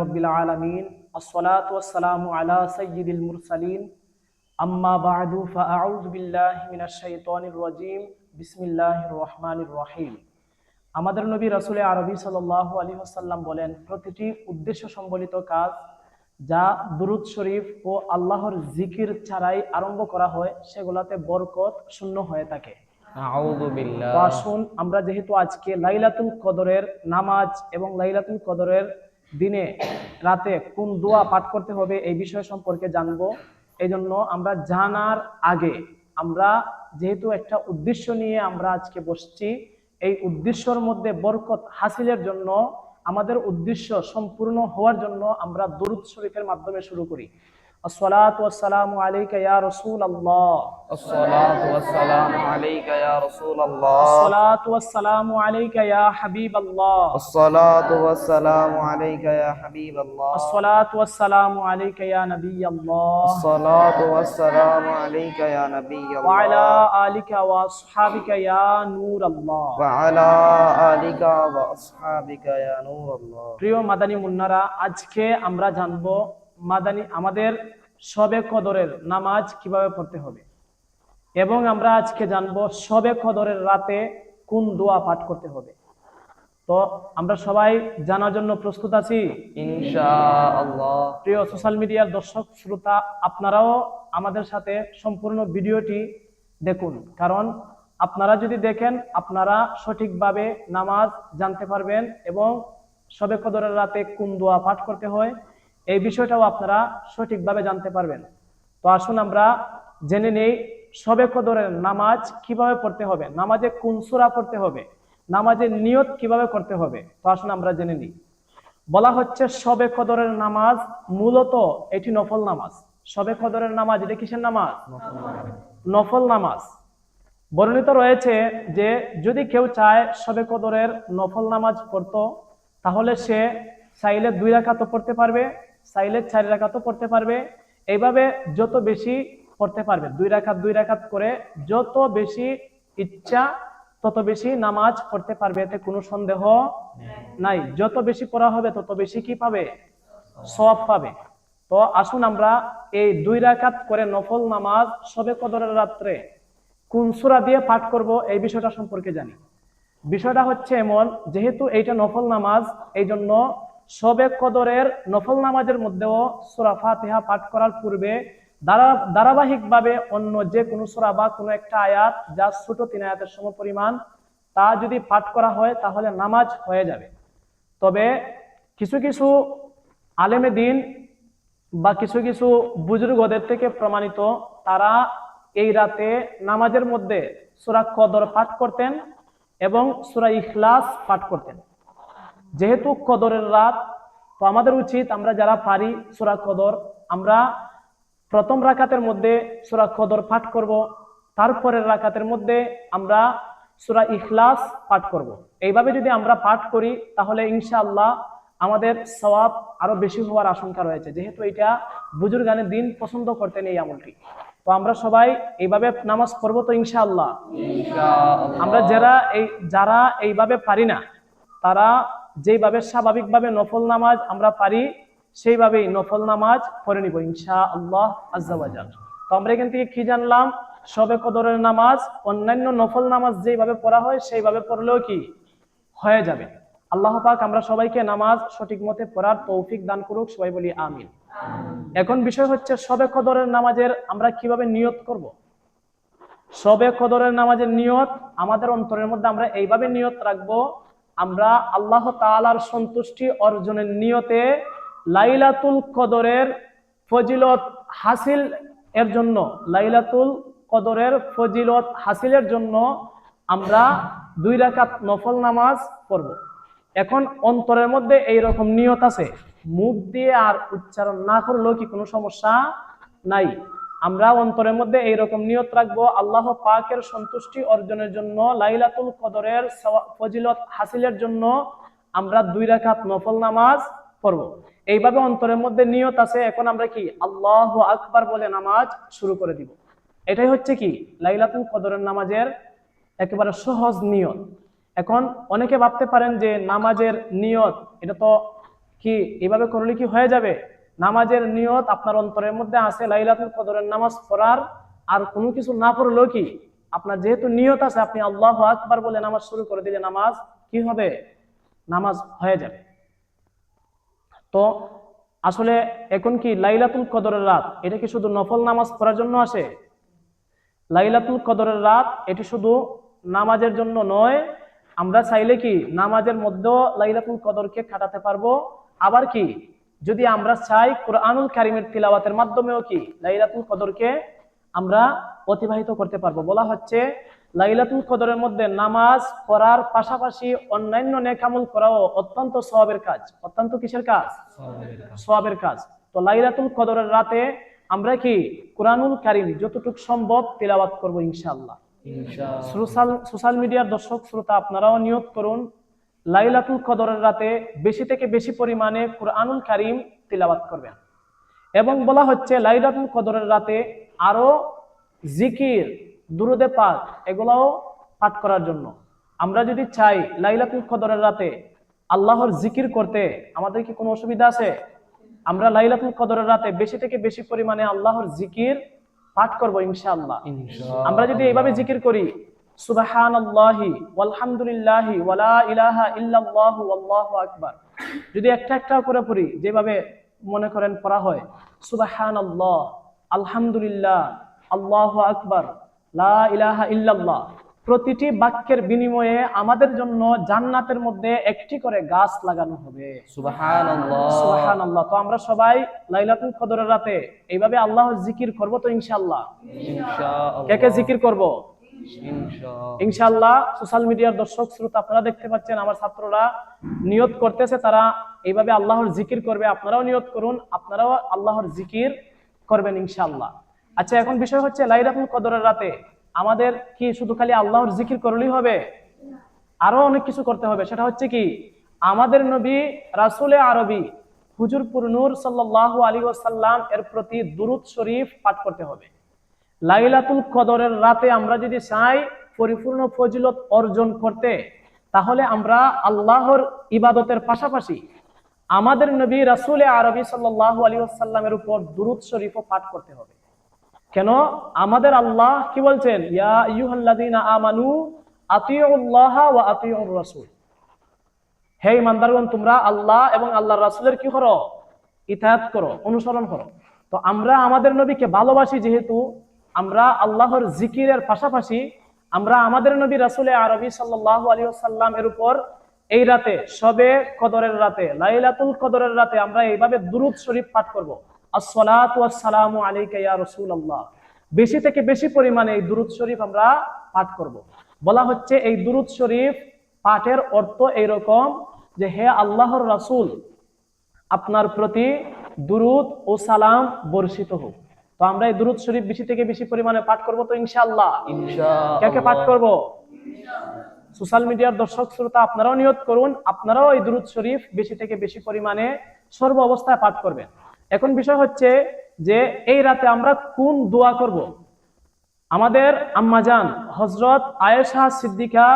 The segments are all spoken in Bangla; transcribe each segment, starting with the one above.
রব্বিল আলামিন আসসালাতু ওয়াসসালামু আলা সাইয়্যিদিল মুরসালিন আম্মা বা'দু ফাআউযু বিল্লাহি মিনাশ শাইতানির রাজীম বিসমিল্লাহির রহমানির রহিম। আমাদের নবী রাসূল আরবি সাল্লাল্লাহু আলাইহি ওয়াসাল্লাম বলেন, প্রতিটি উদ্দেশ্য সম্বলিত কাজ যা দুরূদ শরীফ ও আল্লাহর জিকির ছাড়াই আরম্ভ করা হয় সেগুলোতে বরকত শূন্য হয়ে থাকে। আউযু তো বিল্লাহ। আসুন আমরা যেহেতু আজকে লাইলাতুল কদরের নামাজ এবং লাইলাতুল কদরের দিনে রাতে কোন দোয়া পাঠ করতে হবে এই বিষয় সম্পর্কে জানবো। এই জন্য আমরা জানার আগে আমরা যেহেতু একটা উদ্দেশ্য নিয়ে আমরা আজকে বসছি, এই উদ্দেশ্যর মধ্যে বরকত হাসিলের জন্য, আমাদের উদ্দেশ্য সম্পূর্ণ হওয়ার জন্য আমরা দুরূদ শরীফের মাধ্যমে শুরু করি। আসসালাতু ওয়াসসালামু আলাইকা ইয়া রাসূলুল্লাহ, আসসালাতু ওয়াসসালামু আলাইকা ইয়া রাসূলুল্লাহ, আসসালাতু ওয়াসসালামু আলাইকা ইয়া হাবিবাল্লাহ, আসসালাতু ওয়াসসালামু আলাইকা ইয়া হাবিবাল্লাহ, আসসালাতু ওয়াসসালামু আলাইকা ইয়া নাবিয়াল্লাহ, আসসালাতু ওয়াসসালামু আলাইকা ইয়া ওয়া নাবিয়াল্লাহ, আলা আলিকা ওয়া আসহাবিকা ইয়া নূরাল্লাহ। ওয়া আলা আলিকা ওয়া আসহাবিকা ইয়া নূরাল্লাহ। প্রিয় মাদানী মুন্নারা, আজকে আমরা জানবো আমাদের শবে কদরের নামাজ কিভাবে পড়তে হবে, এবং আমরা আজকে জানবো শবে কদরের রাতে কোন দোয়া পাঠ করতে হবে। তো আমরা সবাই জানার জন্য প্রস্তুত আছি ইনশাআল্লাহ। প্রিয় সোশ্যাল মিডিয়ার দর্শক শ্রোতা, আপনারাও আমাদের সাথে সম্পূর্ণ ভিডিওটি দেখুন, কারণ আপনারা যদি দেখেন আপনারা সঠিকভাবে নামাজ জানতে পারবেন এবং শবে কদরের রাতে কোন দোয়া পাঠ করতে হয় এই বিষয়টাও আপনারা সঠিকভাবে জানতে পারবেন। তো আসুন আমরা জেনে নেই শবে কদরের নামাজ কিভাবে পড়তে হবে, নামাজে কোন সূরা পড়তে হবে, নামাজের নিয়ত কিভাবে করতে হবে। তো আসুন আমরা জেনে নিই। বলা হচ্ছে শবে কদরের নামাজ মূলত এটি নফল নামাজ। শবে কদরের নামাজ এটা কিসের নামাজ? নফল নামাজ। বর্ণিত রয়েছে যে যদি কেউ চায় শবে কদরের নফল নামাজ পড়তো, তাহলে সে চাইলে 2 রাকাতও পড়তে পারবে, চাইলে 4 রাকাতও পড়তে পারবে। এইভাবে যত বেশি পড়তে পারবে, 2 রাকাত করে যত বেশি ইচ্ছা তত বেশি নামাজ পড়তে পারবে, এতে কোনো সন্দেহ নাই। যত বেশি পড়া হবে তত বেশি কি পাবে? সওয়াব পাবে। তো আসুন আমরা এই 2 রাকাত করে নফল নামাজ শবে কদরের রাত্রে কোন সূরা দিয়ে পাঠ করব এই বিষয়টা সম্পর্কে জানি। বিষয়টা হচ্ছে এমন, যেহেতু এইটা নফল নামাজ, এই জন্য শবে কদরের নফল নামাজের মধ্যেও সূরা ফাতিহা পাঠ করার পূর্বে ধারাবাহিকভাবে অন্য যে কোনো সূরা বা কোনো একটা আয়াত যা ছোট 3 আয়াতের সমপরিমাণ তা যদি পাঠ করা হয় তাহলে নামাজ হয়ে যাবে। তবে কিছু কিছু আলেমে দিন বা কিছু কিছু বুজুর্গদের থেকে প্রমাণিত, তারা এই রাতে নামাজের মধ্যে সূরা কদর পাঠ করতেন এবং সূরা ইখলাস পাঠ করতেন। যেহেতু কদরের রাত, তো আমাদের উচিত আমরা যারা পারি সূরা কদর, আমরা প্রথম রাকাতের মধ্যে সূরা কদর পাঠ করব, তারপরের রাকাতের মধ্যে আমরা সূরা ইখলাস পাঠ করব। এইভাবে যদি আমরা পাঠ করি তাহলে ইনশাআল্লাহ আমাদের সওয়াব আরো বেশি হওয়ার আশঙ্কা রয়েছে, যেহেতু এটা বুজুর্গানে দিন পছন্দ করতেন এই আমলটি। তো আমরা সবাই এইভাবে নামাজ পড়বো তো ইনশাআল্লাহ। আমরা যারা এইভাবে পারি না, তারা যেইভাবে স্বাভাবিকভাবে নফল নামাজ আমরা পারি সেইভাবেই নফল নামাজ পড়ে নিব ইনশাআল্লাহ আজ্জা ওয়া জাল। তো আমরা এখান থেকে কি জানলাম? শবে কদরের নামাজ অন্যান্য নফল নামাজ যেভাবে পড়া হয় সেইভাবে পড়লেও কি হয়ে যাবে। আল্লাহ পাক আমরা সবাইকে নামাজ সঠিক মতে পড়ার তৌফিক দান করুক, সবাই বলি আমিন। এখন বিষয় হচ্ছে শবে কদরের নামাজের আমরা কিভাবে নিয়ত করব। শবে কদরের নামাজের নিয়ত আমাদের অন্তরের মধ্যে আমরা এইভাবে নিয়ত রাখবো, আমরা আল্লাহ তাআলার সন্তুষ্টি অর্জনের নিয়তে লাইলাতুল কদরের ফজিলত হাসিল এর জন্য, লাইলাতুল কদরের ফজিলত হাসিলের জন্য আমরা 2 রাকাত নফল নামাজ পড়ব। এখন অন্তরের মধ্যে এইরকম নিয়ত আছে, মুখ দিয়ে আর উচ্চারণ না করলেও কি কোনো সমস্যা নাই। আমরা অন্তরের মধ্যে এইরকম নিয়ত রাখবো, আল্লাহ পাকের সন্তুষ্টি অর্জনের জন্য, লাইলাতুল কদরের ফজিলত হাসিলের জন্য আমরা 2 রাকাত নফল নামাজ পড়ব। এইভাবে অন্তরের মধ্যে নিয়ত আছে। এখন আমরা কি আল্লাহু আকবার বলে নামাজ শুরু করে দিব। এটাই হচ্ছে কি লাইলাতুল কদরের নামাজের একেবারে সহজ নিয়ত। এখন অনেকে ভাবতে পারেন যে নামাজের নিয়ত এটা তো কি এইভাবে করলে কি হয়ে যাবে? নামাজের নিয়ত আপনার অন্তরের মধ্যে আছে লাইলাতুল কদরের নামাজ পড়ার, আর কোনো কিছু না পড়লেও কি আপনার যেহেতু নিয়ত আছে, আপনি আল্লাহু আকবার বলে নামাজ শুরু করে দিলে নামাজ কি হবে? নামাজ হয়ে যাবে। তো আসলে এখন কি লাইলাতুল কদরের রাত এটা কি শুধু নফল নামাজ পড়ার জন্য আসে? লাইলাতুল কদরের রাত এটি শুধু নামাজের জন্য নয়, আমরা চাইলে কি নামাজের মধ্যেও লাইলাতুল কদরকে কাটাতে পারবো। আবার কি যদি আমরা চাই কুরআনুল কারীমের তিলাওয়াতের মাধ্যমেও কি লাইলাতুল কদরকে আমরা অতিবাহিত করতে পারবো। বলা হচ্ছে লাইলাতুল কদরের মধ্যে নামাজ পড়ার পাশাপাশি অন্যান্য নেক আমল করাও অত্যন্ত সওয়াবের কাজ। অত্যন্ত কিসের কাজ? সওয়াবের কাজ। তো লাইলাতুল কদরের রাতে আমরা কি কুরআনুল কারীম যতটুকু সম্ভব তিলাওয়াত করব ইনশাআল্লাহ। সোশ্যাল মিডিয়ার দর্শক শ্রোতা আপনারাও নিয়ত করুন লাইলাতুল কদরের রাতে বেশি থেকে বেশি পরিমাণে কুরআনুল কারীম তিলাওয়াত করবেন। এবং বলা হচ্ছে লাইলাতুল কদরের রাতে আরো জিকির, দুরুদে পাক এগুলাও পাঠ করার জন্য। আমরা যদি চাই লাইলাতুল কদরের রাতে আল্লাহর জিকির করতে, আমাদের কি কোনো অসুবিধা আছে? আমরা লাইলাতুল কদরের রাতে বেশি থেকে বেশি পরিমাণে আল্লাহর জিকির পাঠ করব ইনশাআল্লাহ। আমরা যদি এইভাবে জিকির করি সুবহানাল্লাহি ওয়ালহামদুলিল্লাহি ওয়ালা ইলাহা ইল্লাল্লাহু ওয়াল্লাহু আকবার, যদি একটা একটা করে পড়ি যেভাবে মনে করেন পড়া হয় সুবহানাল্লাহ, আলহামদুলিল্লাহ, আল্লাহু আকবার, লা ইলাহা ইল্লাল্লাহ, প্রতিটি বাক্যের বিনিময়ে আমাদের জন্য জান্নাতের মধ্যে একটি করে গাছ লাগানো হবে। সুবহানাল্লাহ সুবহানাল্লাহ। তো আমরা সবাই লাইলাতুল কদরের রাতে এইভাবে আল্লাহর জিকির করব তো ইনশাআল্লাহ। কে কে জিকির করব? ইনশাআল্লাহ। সোশ্যাল মিডিয়ার দর্শক শ্রোতা আপনারা দেখতে পাচ্ছেন আমার ছাত্ররা নিয়ত করতেছে, তারা এইভাবে আল্লাহর জিকির করবে। আপনারাও নিয়ত করুন, আপনারাও আল্লাহর জিকির করবেন ইনশাআল্লাহ। আচ্ছা, এখন বিষয় হচ্ছে লাইলাতুল কদরের রাতে আমাদের কি শুধু খালি আল্লাহর জিকির করলেই হবে? আরো অনেক কিছু করতে হবে। সেটা হচ্ছে কি আমাদের নবী রাসূলে আরবি হুজুরপুর নূর সাল্লাল্লাহু আলাইহি ওয়াসাল্লাম এর প্রতি দুরূদ শরীফ পাঠ করতে হবে। লাইলাতুল কদরের রাতে আমরা যদি চাই পরিপূর্ণ ফজিলত অর্জন করতে, তাহলে আমরা আল্লাহর ইবাদতের পাশাপাশি আমাদের নবী রাসূলে আরবি সাল্লাল্লাহু আলাইহি ওয়াসাল্লামের উপর দুরূদ শরীফও পাঠ করতে হবে। কেন? আমাদের আল্লাহ কি বলছেন? ইয়া আইয়ুহাল্লাযীনা আমানু আতিউল্লাহা ওয়া আতিউর রাসূল, হে ঈমানদারগণ তোমরা আল্লাহ এবং আল্লাহর রাসূলের কি করো? ইতাআত করো, অনুসরণ করো। তো আমরা আমাদের নবীকে ভালোবাসি, যেহেতু আমরা আল্লাহর জিকিরের পাশাপাশি আমরা আমাদের নবী রাসূলে আরবি সাল্লাল্লাহু আলাইহি ওয়াসাল্লাম এর উপর এই রাতে শবে কদরের রাতে লাইলাতুল কদরের রাতে আমরা এইভাবে দুরূদ শরীফ পাঠ করব। আসসালাতু ওয়াসসালামু আলাইকা ইয়া রাসূলুল্লাহ, বেশি থেকে বেশি পরিমাণে এই দুরূদ শরীফ আমরা পাঠ করব। বলা হচ্ছে এই দুরূদ শরীফ পাঠের অর্থ এইরকম যে হে আল্লাহর রাসূল, আপনার প্রতি দুরূদ ও সালাম বর্ষিত হোক। তো আমরা এই দুরূদ শরীফ বেশি থেকে বেশি পরিমাণে পাঠ করব তো ইনশাআল্লাহ। কে কে পাঠ করব? সোশ্যাল মিডিয়ার দর্শক শ্রোতা আপনারাও নিয়ত করুন, আপনারাও এই দুরূদ শরীফ বেশি থেকে বেশি পরিমাণে সর্ব অবস্থায় পাঠ করবেন। এখন বিষয় হচ্ছে যে এই রাতে আমরা কোন দোয়া করব? আমাদের আম্মাজান হযরত আয়েশা সিদ্দিকা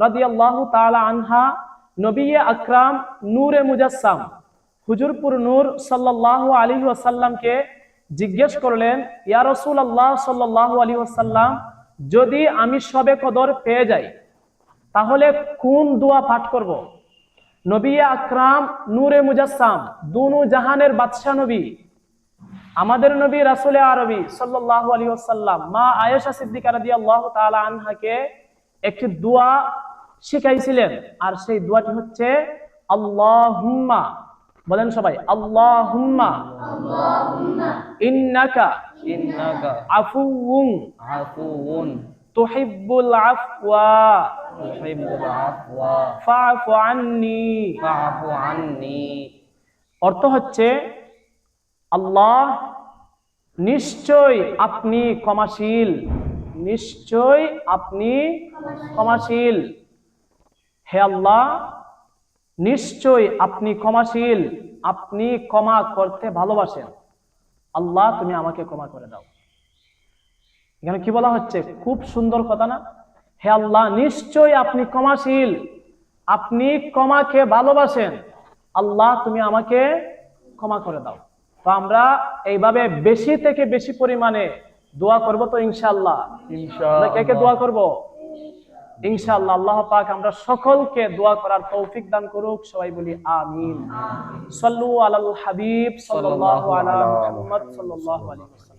রাদিয়াল্লাহু তাআলা আনহা নবী আকরাম নূরে মুজাসসাম হুজুরপুর নূর সাল্লাল্লাহু আলাইহি ওয়াসাল্লামকে জিজ্ঞেস করলেন, ইয়া রাসূলুল্লাহ সাল্লাল্লাহু আলাইহি ওয়াসাল্লাম, যদি আমি শবে কদর পেয়ে যাই তাহলে কোন দোয়া পাঠ করব? নবী আকরাম নূরে মুজাসসাম দুনু জাহানের বাদশা নবী আমাদের নবী রাসূলে আরবি সাল্লাল্লাহু আলাইহি ওয়াসাল্লাম মা আয়েশা সিদ্দিকা রাদিয়াল্লাহু তাআলা আনহাকে একটি দোয়া শিখাইছিলেন, আর সেই দোয়াটি হচ্ছে আল্লাহুম্মা, বলেন সবাই, আল্লাহুম্মা ইন্নাকা আফুউন তুহিব্বুল আফওয়া ফাআফু আন্নী। অর্থ হচ্ছে আল্লাহ নিশ্চয় আপনি ক্ষমাশীল, নিশ্চয় আপনি ক্ষমাশীল। হে আল্লাহ, নিশ্চয় আপনি ক্ষমাশীল, আপনি ক্ষমা করতে ভালোবাসেন। আল্লাহ তুমি আমাকে ক্ষমা করে দাও। এখানে কি বলা হচ্ছে? খুব সুন্দর কথা না? হে আল্লাহ, নিশ্চয় আপনি ক্ষমাশীল, আপনি ক্ষমাকে ভালোবাসেন, আল্লাহ তুমি আমাকে ক্ষমা করে দাও। তো আমরা এইভাবে বেশি থেকে বেশি পরিমাণে দোয়া করব তো ইনশাআল্লাহ। আমরা কে কে দোয়া করব? ইনশাআল্লাহ। আল্লাহ পাক আমরা সকলকে দোয়া করার তৌফিক দান করুক। সবাই বলি আমিন। সাল্লু আলাল হাবিব সাল্লাল্লাহু আলা মুহাম্মদ সাল্লাল্লাহু আলাইহি ওয়াসাল্লাম।